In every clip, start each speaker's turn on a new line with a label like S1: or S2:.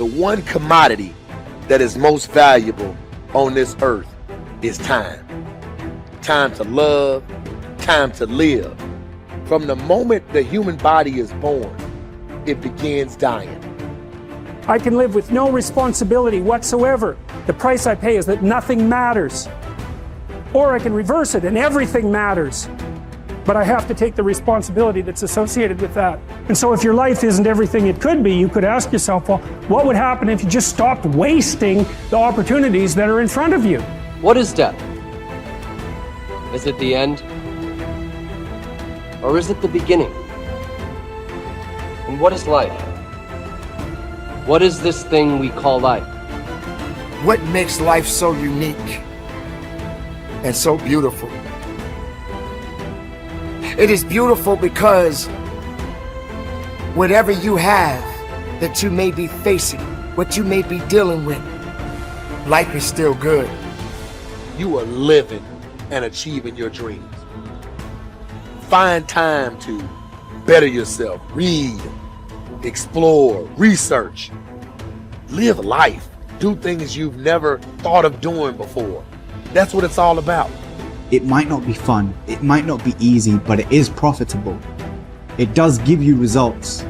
S1: The one commodity that is most valuable on this earth is time. Time to love, time to live. From the moment the human body is born, it begins dying.
S2: I can live with no responsibility whatsoever. The price I pay is that nothing matters. Or I can reverse it and everything matters. But I have to take the responsibility that's associated with that. And so if your life isn't everything it could be, you could ask yourself, well, what would happen if you just stopped wasting the opportunities that are in front of you?
S3: What is death? Is it the end? Or is it the beginning? And what is life? What is this thing we call life?
S4: What makes life so unique and so beautiful? It is beautiful because whatever you have that you may be facing, what you may be dealing with, life is still good.
S1: You are living and achieving your dreams. Find time to better yourself, read, explore, research, live life, do things you've never thought of doing before. That's what it's all about.
S5: It might not be fun, it might not be easy, but it is profitable. It does give you results.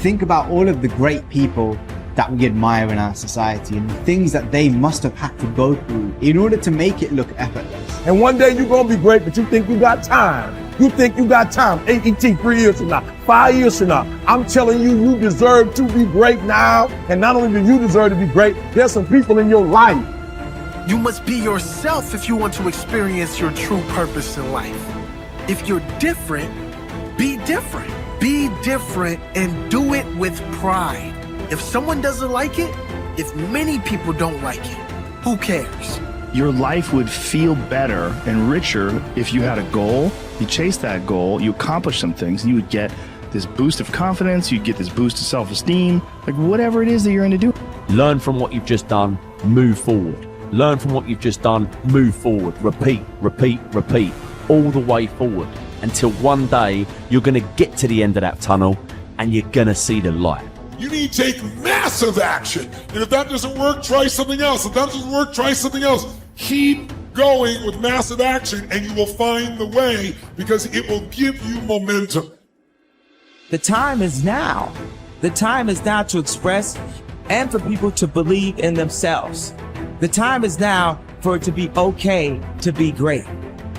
S5: Think about all of the great people that we admire in our society and the things that they must have had to go through in order to make it look effortless.
S6: And one day you're gonna be great, but you think you got time. You think you got time. AET 3 years from now, 5 years from now. I'm telling you, you deserve to be great now. And not only do you deserve to be great, there's some people in your life.
S7: You must be yourself if you want to experience your true purpose in life. If you're different, be different. Be different and do it with pride. If someone doesn't like it, if many people don't like it, who cares?
S8: Your life would feel better and richer if you had a goal, you chased that goal, you accomplished some things, and you would get this boost of confidence, you'd get this boost of self-esteem, like whatever it is that you're going to do.
S9: Learn from what you've just done, move forward. Learn from what you've just done, move forward. Repeat, repeat, repeat, all the way forward until one day you're going to get to the end of that tunnel and you're going to see the light.
S10: You need to take massive action. And if that doesn't work, try something else. If that doesn't work, try something else. Keep going with massive action and you will find the way because it will give you momentum.
S11: The time is now. The time is now to express and for people to believe in themselves. The time is now for it to be okay to be great.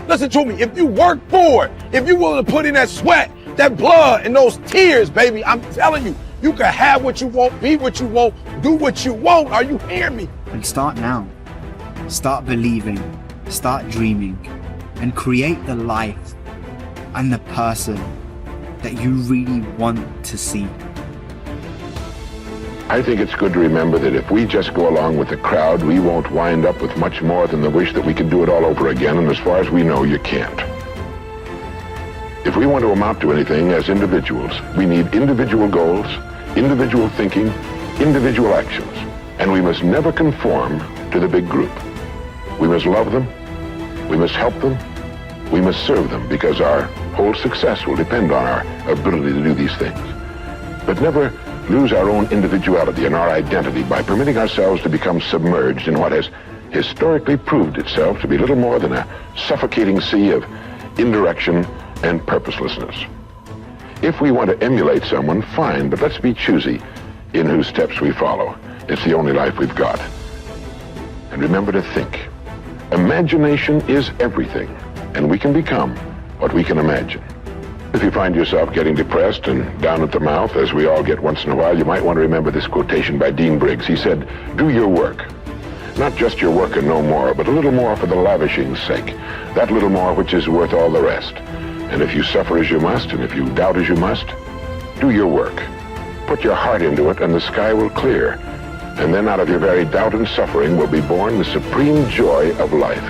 S6: Listen to me, if you work for it, if you're willing to put in that sweat, that blood, and those tears, baby, I'm telling you, you can have what you want, be what you want, do what you want. Are you hearing me?
S5: And start now. Start believing, start dreaming, and create the life and the person that you really want to see.
S12: I think it's good to remember that if we just go along with the crowd, we won't wind up with much more than the wish that we could do it all over again, and as far as we know, you can't. If we want to amount to anything as individuals, we need individual goals, individual thinking, individual actions, and we must never conform to the big group. We must love them, we must help them, we must serve them, because our whole success will depend on our ability to do these things. But never lose our own individuality and our identity by permitting ourselves to become submerged in what has historically proved itself to be little more than a suffocating sea of indirection and purposelessness. If we want to emulate someone, fine, but let's be choosy in whose steps we follow. It's the only life we've got. And remember to think. Imagination is everything, and we can become what we can imagine. If you find yourself getting depressed and down at the mouth, as we all get once in a while, you might want to remember this quotation by Dean Briggs. He said, "Do your work. Not just your work and no more, but a little more for the lavishing's sake. That little more which is worth all the rest. And if you suffer as you must, and if you doubt as you must, do your work. Put your heart into it, and the sky will clear. And then out of your very doubt and suffering will be born the supreme joy of life."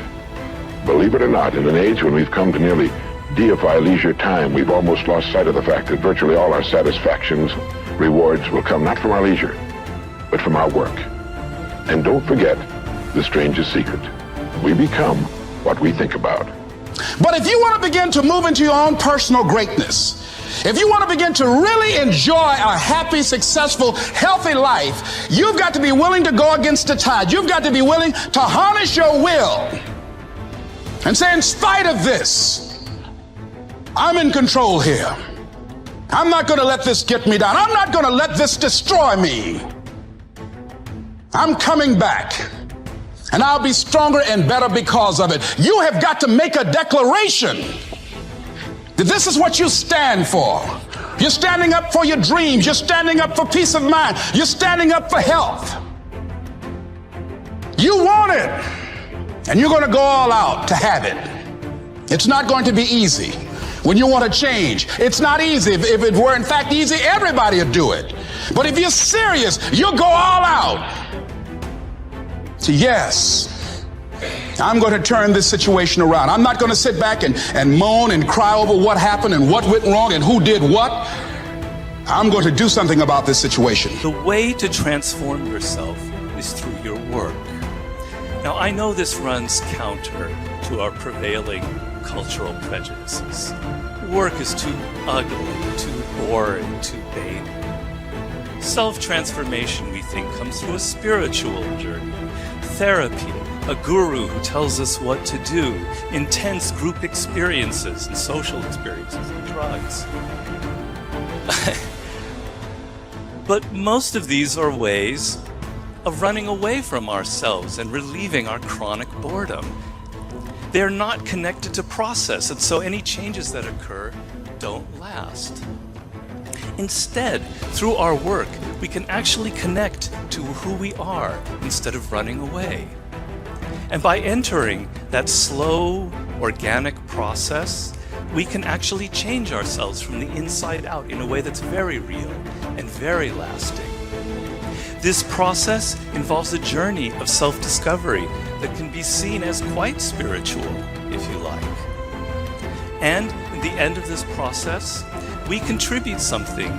S12: Believe it or not, in an age when we've come to nearly deify leisure time, we've almost lost sight of the fact that virtually all our satisfactions, rewards will come not from our leisure, but from our work. And don't forget the strangest secret. We become what we think about.
S13: But if you want to begin to move into your own personal greatness, If you want to begin to really enjoy a happy, successful, healthy life, you've got to be willing to go against the tide. You've got to be willing to harness your will and say, in spite of this, I'm in control here. I'm not going to let this get me down. I'm not going to let this destroy me. I'm coming back, and I'll be stronger and better because of it. You have got to make a declaration that this is what you stand for. You're standing up for your dreams. You're standing up for peace of mind. You're standing up for health. You want it, and you're going to go all out to have it. It's not going to be easy. When you want to change, it's not easy. If it were in fact easy, everybody would do it. But if you're serious, you'll go all out. So yes, I'm going to turn this situation around. I'm not going to sit back and moan and cry over what happened and what went wrong and who did what. I'm going to do something about this situation.
S14: The way to transform yourself is through your work. Now, I know this runs counter to our prevailing cultural prejudices. Work is too ugly, too boring, too vain. Self-transformation, we think, comes through a spiritual journey, therapy, a guru who tells us what to do, intense group experiences and social experiences and drugs. But most of these are ways of running away from ourselves and relieving our chronic boredom. They're not connected to process, and so any changes that occur don't last. Instead, through our work, we can actually connect to who we are instead of running away. And by entering that slow, organic process, we can actually change ourselves from the inside out in a way that's very real and very lasting. This process involves a journey of self-discovery that can be seen as quite spiritual, if you like. And in the end of this process, we contribute something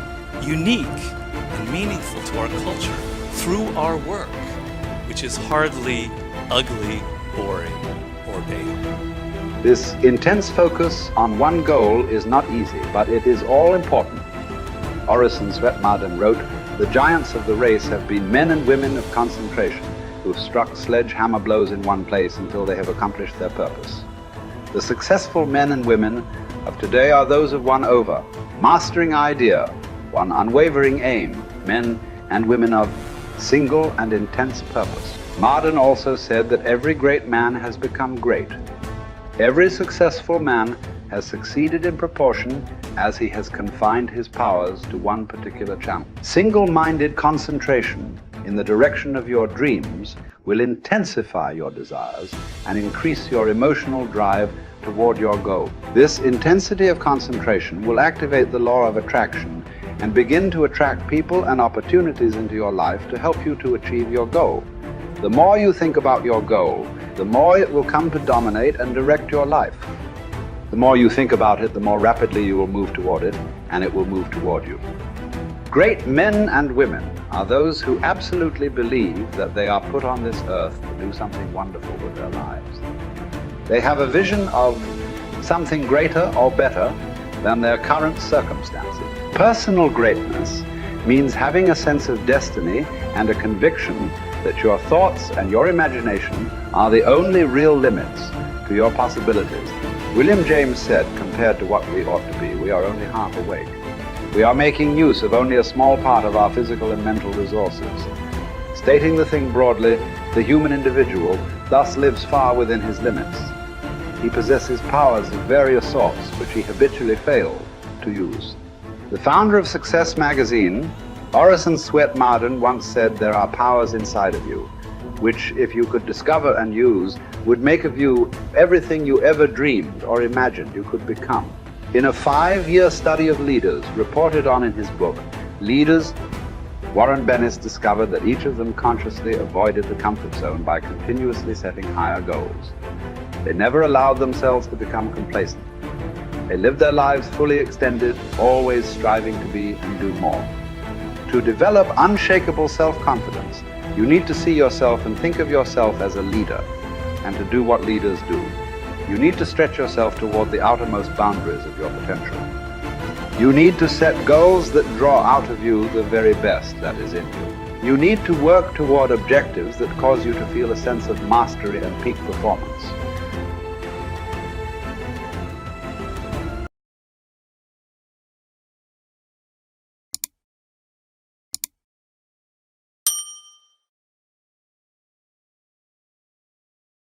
S14: unique and meaningful to our culture through our work, which is hardly ugly, boring, or vain.
S15: This intense focus on one goal is not easy, but it is all important. Orison Swett Marden wrote, "The giants of the race have been men and women of concentration who have struck sledgehammer blows in one place until they have accomplished their purpose. The successful men and women of today are those of one over, mastering idea, one unwavering aim, men and women of single and intense purpose." Marden also said that every great man has become great. Every successful man has succeeded in proportion as he has confined his powers to one particular channel. Single-minded concentration in the direction of your dreams will intensify your desires and increase your emotional drive toward your goal. This intensity of concentration will activate the law of attraction and begin to attract people and opportunities into your life to help you to achieve your goal. The more you think about your goal, the more it will come to dominate and direct your life. The more you think about it, the more rapidly you will move toward it, and it will move toward you. Great men and women are those who absolutely believe that they are put on this earth to do something wonderful with their lives. They have a vision of something greater or better than their current circumstances. Personal greatness means having a sense of destiny and a conviction that your thoughts and your imagination are the only real limits to your possibilities. William James said, compared to what we ought to be, we are only half awake. We are making use of only a small part of our physical and mental resources. Stating the thing broadly, the human individual thus lives far within his limits. He possesses powers of various sorts which he habitually fails to use. The founder of Success magazine, Orison Swett Marden, once said, "There are powers inside of you, which if you could discover and use, would make of you everything you ever dreamed or imagined you could become." In a 5-year study of leaders reported on in his book, Leaders, Warren Bennis discovered that each of them consciously avoided the comfort zone by continuously setting higher goals. They never allowed themselves to become complacent. They lived their lives fully extended, always striving to be and do more. To develop unshakable self-confidence, you need to see yourself and think of yourself as a leader, and to do what leaders do. You need to stretch yourself toward the outermost boundaries of your potential. You need to set goals that draw out of you the very best that is in you. You need to work toward objectives that cause you to feel a sense of mastery and peak performance.